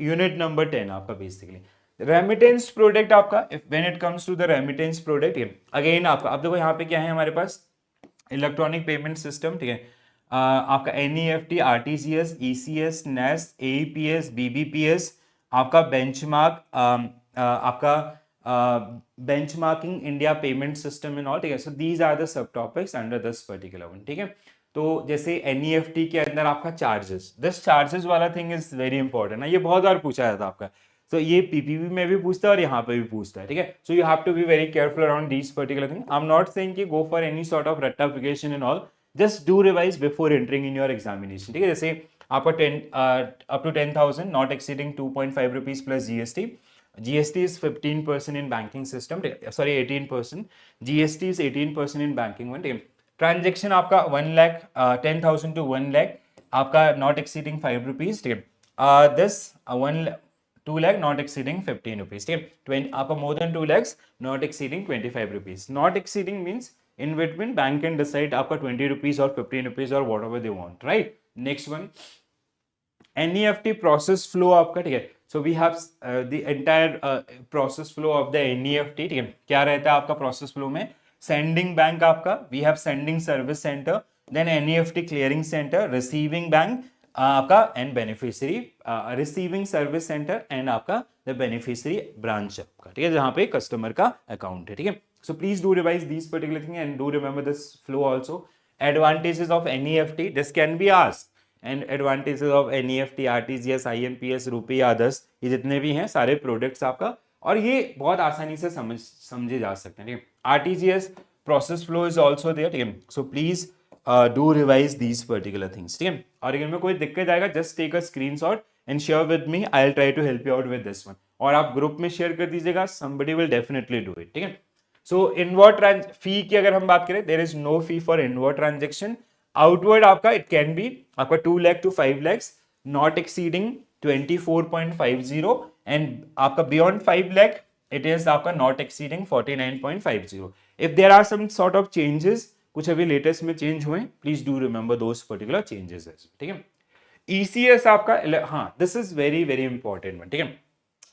Unit number 10 आपका basically remittance product आपका when it comes to the remittance product again आपका अब देखो यहाँ पे क्या है हमारे पास इलेक्ट्रॉनिक पेमेंट सिस्टम, ठीक है। आपका NEFT, RTGS, ECS, NES, AEPS, BBPS, आपका बेंचमार्क, आपका benchmarking India payment system in all, ठीक है। So these are the sub topics under this particular one, ठीक है। तो जैसे NEFT के अंदर आपका चार्जेस, दिस चार्जेस वाला थिंग इज वेरी इंपॉर्टेंट है, ये बहुत बार पूछा जाता है आपका। तो ये PPP में भी पूछता है और यहाँ पे भी पूछता है, ठीक है। So you have to be very careful around these particular thing. I am not saying कि go for any sort of rectification in all, just do revise before entering in your examination, ठीक है। जैसे आपका 10 up to 10,000 not exceeding 2.5 rupees plus GST. GST is 15% in banking system, sorry 18%. GST is 18% in banking one. Transaction आपका 1 lakh 10,000 to 1 lakh आपका not exceeding 5 rupees, ठीक है। This 2 lakh not exceeding 15 rupees, ठीक है। आपका more than 2 lakhs not exceeding 25 rupees. Not exceeding means in between bank can decide आपका 20 rupees or 15 rupees or whatever they want, right? Next one, NEFT process flow आपका, ठीक है। So we have the entire process flow of the NEFT, ठीक है। क्या रहता है आपका process flow में? Sending bank आपका, we have sending service center, then NEFT clearing center, receiving bank आपका and beneficiary, receiving service center and आपका the beneficiary branch आपका, ठीक है, जहाँ पे कस्टमर का अकाउंट है, ठीक है। So please do revise these particular thing and do remember this flow also. Advantages of NEFT, this can be asked. And advantages of NEFT, RTGS, IMPS, rupee, others, ये जितने भी हैं सारे प्रोडक्ट्स आपका, और ये बहुत आसानी से समझे जा सकते हैं, ठीक है। RTGS process flow is also there, ठीक है। So please do revise these particular things, ठीक है। और इनमें कोई दिक्कत आएगा just take a screenshot and share with me, I will try to help you out with this one, और आप ग्रुप में शेयर कर दीजिएगा, somebody will definitely do it, ठीक है। सो इनवर्ड फी की अगर हम बात करें, there is no fee for inward transaction. Outward आपका इट कैन बी आपका 2 lakh to 5 lakhs not exceeding 24.50, and आपका बियॉन्ड 5 लाख इट इज आपका not exceeding 49.50. If there are some sort of changes, कुछ अभी लेटेस्ट में चेंज हुए, please do remember those particular changes, ठीक है। ECS आपका, हाँ this is very very important one, ठीक है।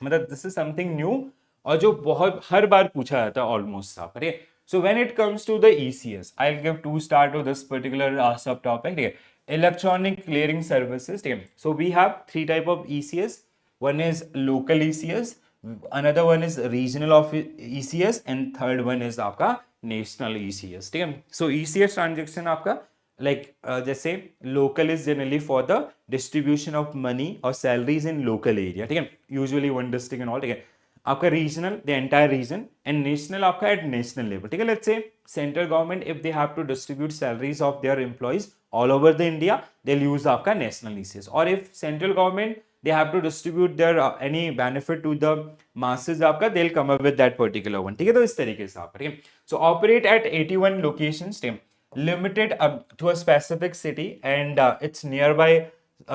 मतलब दिस इज समथिंग न्यू और जो बहुत हर बार पूछा जाता है ऑलमोस्ट आपका, ठीक है। So when it comes to the ECS, I'll give 2 star to this particular subtopic, ठीक है। Electronic clearing services, ठीक है। So we have 3 type of ECS. One is local ECS, another one is regional of ECS, and third one is आपका national ECS, ठीक है। So ECS transaction आपका जैसे local is generally for the distribution of money or salaries in local area, ठीक है। Usually one district and all, ठीक है। आपका regional the entire region, and national आपका एट नेशनल लेवल, ठीक है। Let's say central government if they have to distribute salaries of their employees all over the India, they will use आपका national ECS, और if central government they have to distribute their any benefit to the masses आपका, they will come up with that particular one, ठीक है। तो इस तरीके से आपका, ठीक है। सो ऑपरेट एट 81 लोकेशंस, ठीक है, limited to a specific city and its near by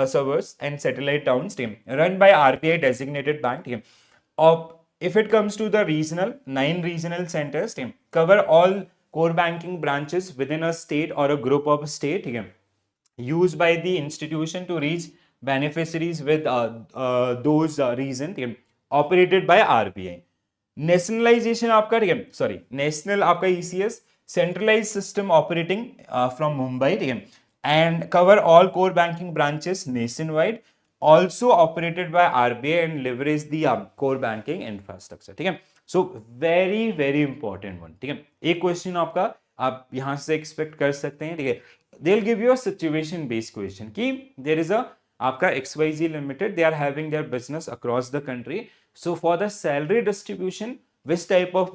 suburbs and satellite towns, ठीक है, run by RBI designated bank, ठीक है। If it comes to the regional, 9 regional centers, ठीक है, cover all core banking branches within a state or a group of state, ठीक है, used by the institution to reach beneficiaries with those region, ठीक है, operated by RBI. Nationalization आपका, ठीक है, sorry national आपका ECS, centralized system operating from Mumbai, ठीक है, and cover all core banking branches nationwide, also operated by RBI and leverage the core banking infrastructure, ठीक है। So very very important one, ठीक है। एक क्वेश्चन आपका आप यहां से एक्सपेक्ट कर सकते हैं, ठीक है। They will give you a situation based question कि देयर इज अ आपका XYZ limited, they are having their business across the country, so for the salary distribution which type of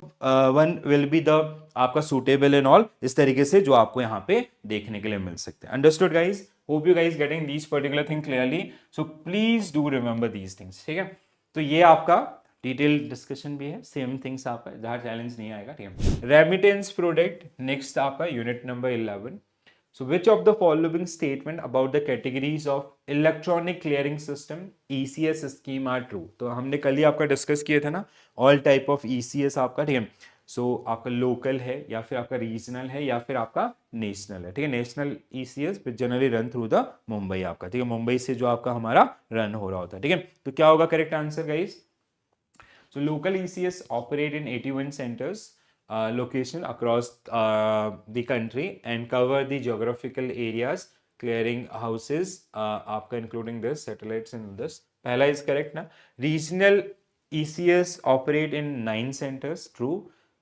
one will be the आपका suitable and all, इस तरीके से जो आपको यहाँ पे देखने के लिए मिल सकते हैं। Understood guys? Hope you guys getting these particular thing clearly, so please do remember these things, ठीक है। तो ये आपका डिटेल डिस्कशन भी है, सेम थिंग्स आपका जहाँ चैलेंज नहीं आएगा, ठीक है। रेमिटेंस प्रोडक्ट नेक्स्ट आपका unit number 11. So which of the following statement about the categories of electronic clearing system ECS scheme are true? तो हमने कल ही आपका डिस्कस किया था ना, all type of ECS आपका, ठीक है। सो आपका लोकल है या फिर आपका रीजनल है या फिर आपका नेशनल है, ठीक है। National ECS generally run through the Mumbai आपका, ठीक है। मुंबई से जो आपका हमारा रन हो रहा होता है, ठीक है। तो क्या होगा correct answer guys? So local ECS operate in 81 centers location across the country and cover the geographical areas, clearing houses, आपका including this satellites and this. पहला is correct ना? Regional ECS operate in 9 centers, true.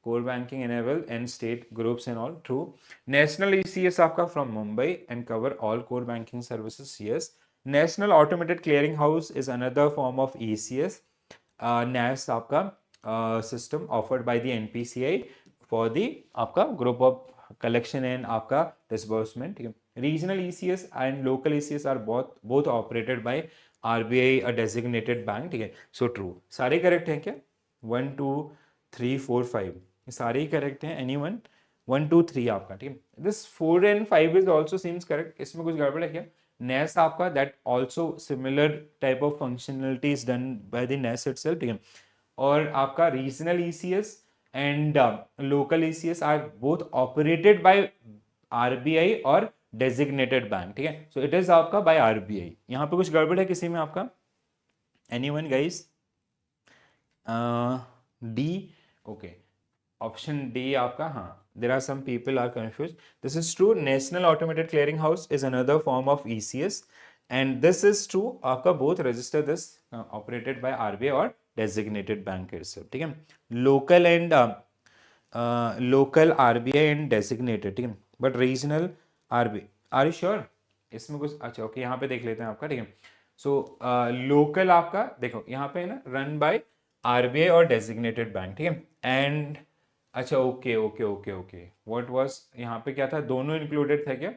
Core banking enable and state groups and all, true. National ECS आपका from Mumbai and cover all core banking services, yes. National Automated Clearing House is another form of ECS. NAS आपका system offered by the NPCI for the आपका group of collection and आपका disbursement, ठीक है। Regional ECS and local ECS are both operated by RBI a designated bank, ठीक है। So true, सारे correct हैं क्या? 1 2 3 4 5 सारे ही करेक्ट हैं। Anyone? 1 2 3 आपका, ठीक है। This 4 and 5 is also seems correct. इसमें कुछ गड़बड़ है क्या? NAS आपका that also similar type of functionality is done by the NAS itself, ठीक है। और आपका regional ECS and local ECS are both operated by RBI और डेजिग्नेटेड बैंक, ठीक है। सो इट इज आपका बाय आरबीआई। यहाँ पे कुछ गड़बड़ है किसी में आपका? Anyone guys? D, okay, option D आपका, हाँ। There are some people are confused. This is true. National Automated Clearing House is another form of ECS, and this is true. आपका both register this operated by RBI और designated bank itself, ठीक है। Local and local RBI and designated, ठीक है। But regional RBI, are you sure? इसमें कुछ अच्छा, okay, यहाँ पे देख लेते हैं आपका, ठीक है। सो लोकल आपका देखो यहाँ पे है ना, रन बाय आरबीआई और डेजिग्नेटेड बैंक, ठीक है। एंड अच्छा, okay okay okay okay, what was यहाँ पे क्या था? दोनों इंक्लूडेड था क्या?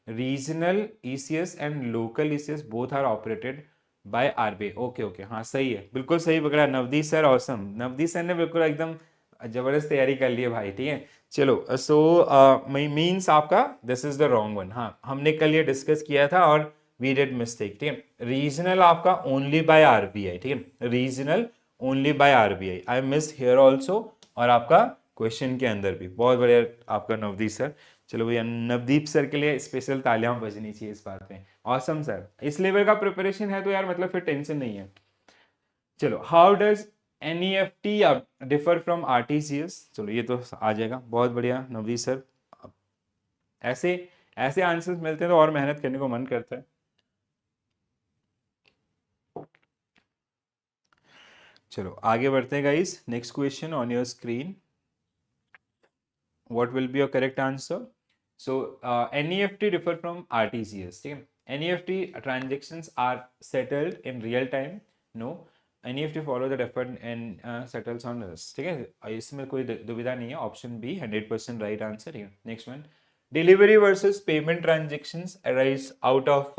Regional ECS and local ECS both are operated by RBI. Okay okay, हाँ सही है, बिल्कुल सही पकड़ा Navdeep sir. Awesome, Navdeep sir ने बिल्कुल एकदम जबरदस्त तैयारी कर ली है भाई, ठीक है। चलो, सो मीन्स आपका this is the wrong one. हाँ, हमने कल ये डिस्कस किया था और वी डिड मिस्टेक, ठीक है। रीजनल आपका ओनली बाय आरबीआई, ठीक है। Regional only by RBI, I miss here also, और आपका क्वेश्चन के अंदर भी बहुत बढ़िया आपका नवदीप सर। चलो भैया, नवदीप सर के लिए स्पेशल तालियां बजनी चाहिए इस बात में। ऑसम सर, इस लेवल का प्रिपरेशन है तो यार मतलब फिर टेंशन नहीं है। चलो, how does NEFT differ from RTGS? चलो ये तो आ जाएगा, बहुत बढ़िया नवदीप सर। ऐसे ऐसे आंसर्स मिलते हैं तो और मेहनत करने को मन करता है। चलो आगे बढ़ते हैं guys. Next question on your screen, what will be your correct answer? So NEFT differ from RTGS, ठीक है। NEFT transactions are settled in real time, no. NEFT follow the deferred and settles on this, ठीक है। इसमें कोई दुविधा नहीं है, option B 100% right answer, ठीक है। Next one, delivery versus payment transactions arise out of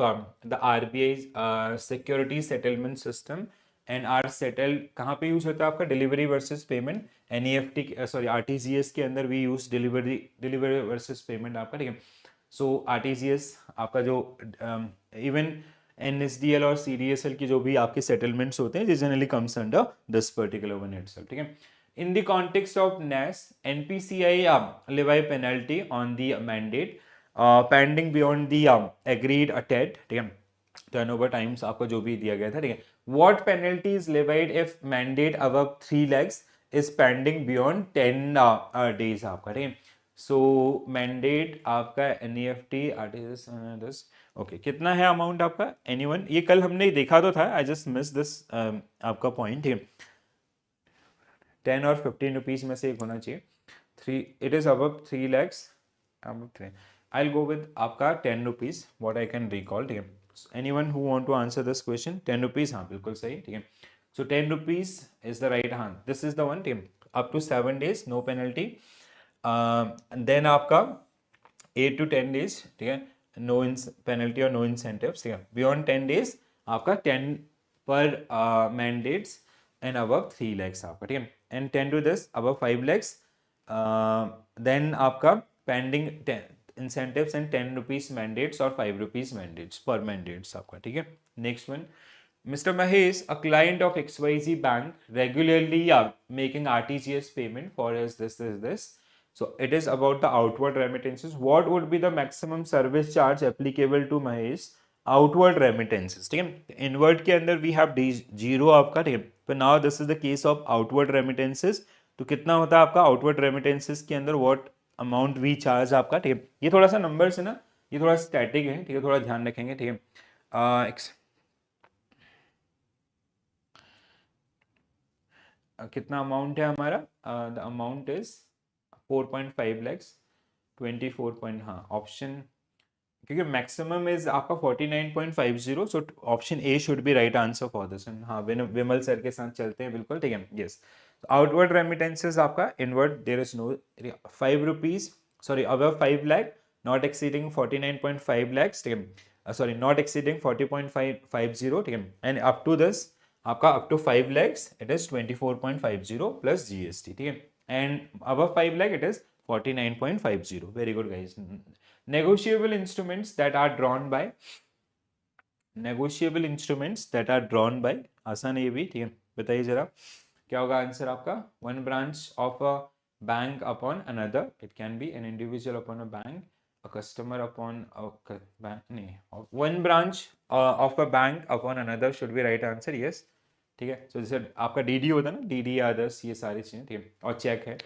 the RBI security settlement system and are settled. कहाँ पे यूज होता है आपका delivery versus payment? NEFT, sorry RTGS के अंदर भी यूज डिलीवरी वर्सेस पेमेंट आपका, ठीक है। सो आरटीजीएस आपका जो इवन एनएसडीएल और सीडीएसएल की जो भी आपके सेटलमेंट्स होते हैं, generally comes under this particular one itself, ठीक है। In the context of NAS, NPCI levy penalty on the mandate pending beyond the agreed TED, ठीक है। टर्नओवर टाइम्स आपका जो भी दिया गया था, ठीक है। What penalty is levied if mandate above 3 lakhs is pending beyond 10 days आपका, ठीक है। सो मैंडेट आपका एनईएफटी आरटीजीएस ओके, कितना है अमाउंट आपका? एनीवन? ये कल हमने देखा तो था, आई जस्ट मिस दिस आपका पॉइंट, ठीक है। 10 और 15 रुपीज में से एक होना चाहिए। 3, it is above 3 lakhs, I will go with आपका 10 rupees, what I can recall, ठीक है। Anyone who want to answer this question? 10 rupees, हाँ बिल्कुल सही, ठीक है। So 10 rupees is the right, हाँ दिस इज द वन, ठीक है। Up to 7 days no penalty, then आपका 8 to 10 days, ठीक है, नो पेनल्टी और नो इंसेंटिव्स, ठीक है। बियॉन्ड 10 days आपका 10 पर मैंडेट्स एंड अबव 3 lakhs आपका, ठीक है। And 10 to this above 5 lakhs, then आपका pending incentives and 10 rupees mandates और 5 rupees mandates per mandates आपका, ठीक है। Next one, Mr. Mahesh, a client of XYZ Bank, regularly making RTGS payment for his this. So it is about the outward remittances. What would be the maximum service charge applicable to Mahesh outward remittances? ठीक है, inward के अंदर we have zero आपका, ठीक है, तो now this is the case of outward remittances. तो कितना होता है आपका outward remittances के अंदर what amount we charge आपका, ठीक है, ये थोड़ा सा नंबर्स है ना, ये थोड़ा स्टैटिक है, ठीक है, थोड़ा ध्यान रखेंगे, ठीक है। कितना अमाउंट है हमारा, the amount is 4.5 lakhs 24 point, हाँ ऑप्शन, क्योंकि मैक्सिमम इज आपका 49.50, so option A should be right answer for this. हाँ विमल सर के साथ चलते हैं, बिल्कुल ठीक है, यस। आउटवर्ड रेमिटेंसेस आपका, inward there is no, 5 rupees, sorry above 5 lakh, not exceeding 49.5 lakhs, ठीक है, सॉरी नॉट एक्सीडिंग 40.550, ठीक है, एंड अप टू दिस आपका up to 5 lakhs it is 24.50 plus GST, ठीक है, and above 5 lakh it is 49.50। Very good guys. Negotiable instruments that are drawn by, negotiable instruments that are drawn by, आसान है ये भी, ठीक है, बताइए जरा क्या होगा आंसर आपका। One branch of a bank upon another, it can be an individual upon a bank, a customer upon a bank, नहीं, one branch of a bank upon another should be right answer, yes, ठीक है। सो जैसे आपका DD होता है ना, DD others, ये सारी चीजें, ठीक है, और चेक है।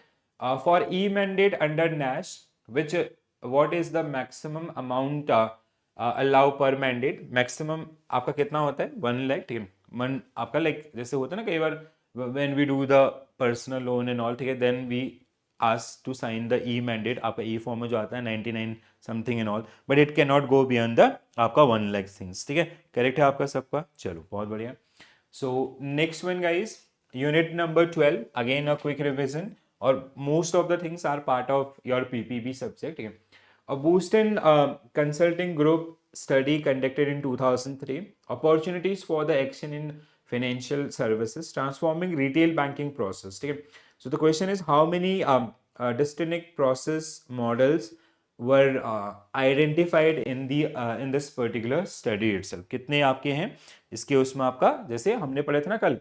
For e mandate under Nash which what is the maximum amount allow per mandate, maximum आपका कितना होता है 1 लाख, ठीक है, मन आपका लाइक जैसे होता है ना कई बार when we do the personal loan and all, ठीक है, then we ask to sign the e mandate, आपका e फॉर्म में जो आता है 99 something and all, but it can not go beyond the आपका 1 लाख थिंग्स, ठीक है, करेक्ट है आपका सबका, चलो बहुत बढ़िया। So next one guys, unit number 12, again a quick revision, और most of the things are part of your PPB subject, ठीक है। A Boston consulting group study conducted in 2003, opportunities for the action in financial services, transforming retail banking process, ठीक है। So the question is how many distinct process models were identified in the in this particular study itself, कितने आपके हैं इसके, उसमें आपका जैसे हमने पढ़े थे ना कल,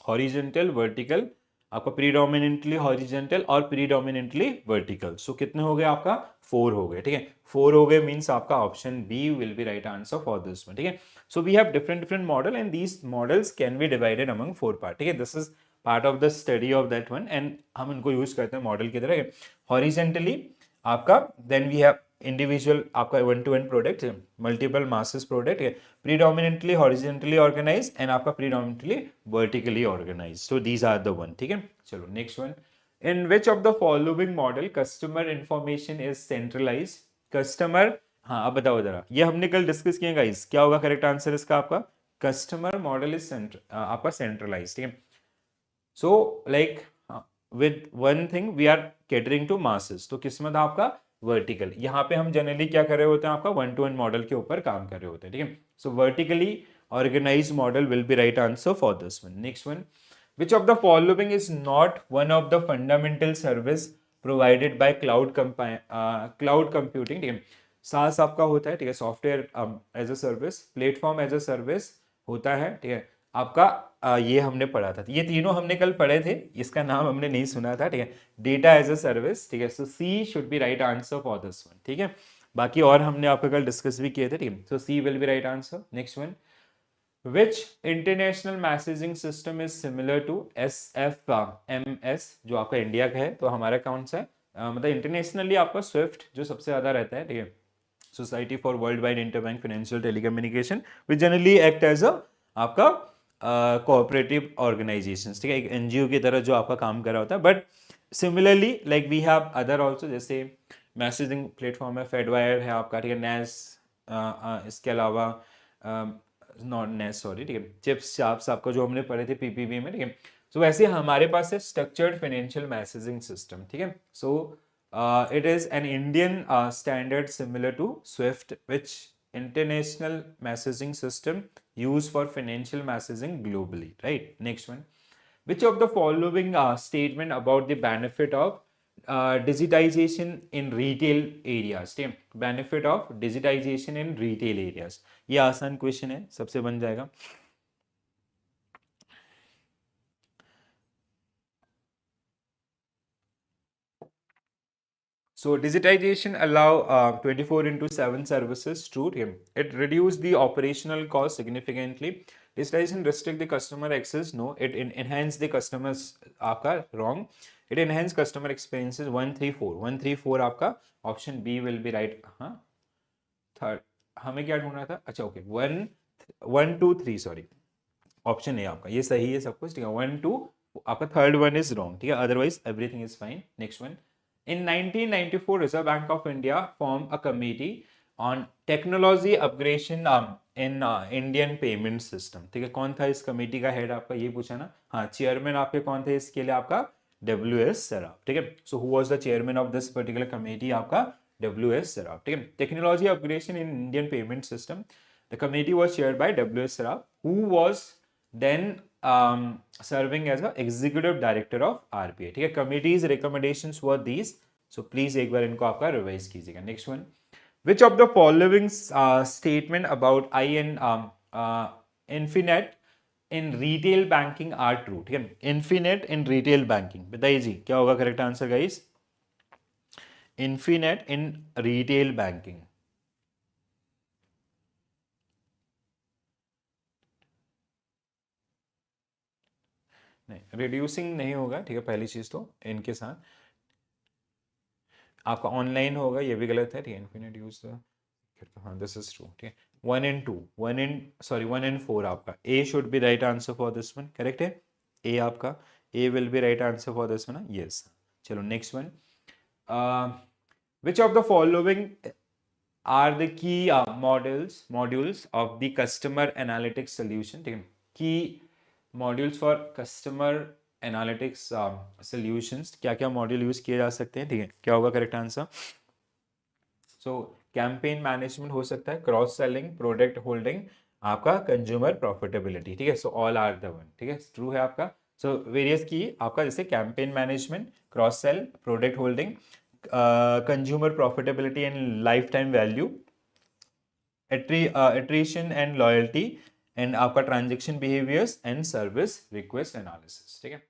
हॉरिजेंटल, वर्टिकल, आपका प्रीडोमिनेंटली हॉरिजेंटल और प्रीडोमिनेंटली वर्टिकल, सो कितने हो गए आपका 4 हो गए, ठीक है, 4 हो गए मींस आपका option B will be right answer for this one, ठीक है। So we have different model and these models can be divided among 4 part, ठीक है, this is part of the study of that one, and हम इनको use करते हैं model की तरह। हॉरिजेंटली आपका, देन वी हैव इंडिविजुअल आपका 1-to-1 product, multiple masses product है, प्रीडोमिनेंटली हॉरिजेंटली ऑर्गेनाइज एंड आपका predominantly vertically organize, so these are the one, ठीक है। चलो next one, in which of the following model customer information is centralize, customer, हाँ अब बताओ जरा, ये हमने कल डिस्कस किया गाइस, क्या होगा करेक्ट आंसर इसका आपका, कस्टमर मॉडल इज आपका सेंट्रलाइज, ठीक है। So like with one thing we are catering to masses, तो किस्मत आपका वर्टिकल, यहाँ पे हम जनरली क्या कर रहे होते हैं आपका 1-to-1 मॉडल के ऊपर काम कर रहे होते हैं, ठीक है। So vertically organise model will be right answer for this one. Next one, which of the following is not one of the fundamental service provided by cloud computing, ठीक है, सास आपका होता है, ठीक है, software as a service, platform as a service होता है, ठीक है, आपका ये हमने पढ़ा था, ये तीनों हमने कल पढ़े थे, इसका नाम हमने नहीं सुना था, ठीक है, डेटा एज अ सर्विस, ठीक है, so C should be right answer for this one, ठीक है, बाकी और हमने आपका कल डिस्कस भी किए थे, ठीक है, so C will be right answer. Next one, which international messaging system is similar to SFMS, जो आपका इंडिया का है, तो हमारा कौन सा है, मतलब इंटरनेशनली आपका स्विफ्ट जो सबसे ज्यादा रहता है, ठीक है, society for world wide interbank financial telecommunication, which generally act as a आपका कोऑपरेटिव ऑर्गेनाइजेशन, ठीक है, एक एनजीओ की तरह जो आपका काम कर रहा होता है, but similarly like we have other also, जैसे मैसेजिंग प्लेटफॉर्म है, फेडवायर है आपका, ठीक है, नेस, इसके अलावा नॉट नेस, सॉरी, ठीक है, चिप्स चाप्स आपका जो हमने पढ़े थे पीपीबी में, ठीक है। सो वैसे हमारे पास है स्ट्रक्चर्ड फाइनेंशियल मैसेजिंग सिस्टम, ठीक है, सो it is an Indian standard similar to SWIFT, which international messaging system used for financial messaging globally, right? Next one, which of the following statement about the benefit of digitization in retail areas, ठीक है, benefit of digitization in retail areas, ये आसान question है, सबसे बन जाएगा। So digitization allow 24/7 services. True. It reduce the operational cost significantly. Digitization restrict the customer access. No, it enhance the customers. आपका wrong. It enhance customer experiences. 134 आपका option B will be right. हाँ, third हमें क्या ढूंढना था? अच्छा okay, 1 1 2 3 sorry, option A आपका ये सही है सब कुछ, ठीक है। 1 2 आपका थर्ड वन इज रॉन्ग, ठीक है, otherwise everything is fine. Next one, in 1994 reserve bank of India form a committee on technology upgradation in Indian payment system, ठीक है। कौन था इस कमेटी का हेड आपका, ये पूछा ना। हाँ, चेयरमैन आपके कौन थे इसके लिए? आपका WS सराफ, ठीक है। So who was the chairman of this particular committee? आपका WS सराफ, ठीक है। Technology upgradation in Indian payment system, the committee was chaired by WS Saraf, who was then serving as a executive director of RBI, ठीक है। committee's recommendations were these, so please एक बार इनको आपका revise कीजिएगा। Next one, which of the following statement about Infinet in retail banking are true, ठीक है। Infinet in retail banking, बताइए जी क्या होगा correct answer guys? Infinet in retail banking, नहीं रिड्यूसिंग नहीं होगा, ठीक है। पहली चीज तो इनके साथ आपका ऑनलाइन होगा, ये भी गलत है, ठीक है। इन्फिनिट यूज हाँ दिस इज ट्रू, ठीक है। 1 and 4 आपका A should be right answer for this one, correct है। ए आपका A will be right answer for this one, yes. चलो next one, which of the following are the key modules of the customer analytics solution, ठीक है। Key modules for customer analytics solutions, क्या क्या module use किए जा सकते हैं, ठीक है। क्या होगा correct answer? So campaign management हो सकता है, क्रॉस सेलिंग, प्रोडक्ट होल्डिंग, आपका कंज्यूमर प्रॉफिटेबिलिटी, ठीक है। So all are the one, ठीक है, ट्रू है आपका। सो वेरियस की आपका जैसे campaign management, cross sell, product holding, consumer profitability and life time value, attrition and loyalty, and आपका transaction behaviours and service request analysis, ठीक है।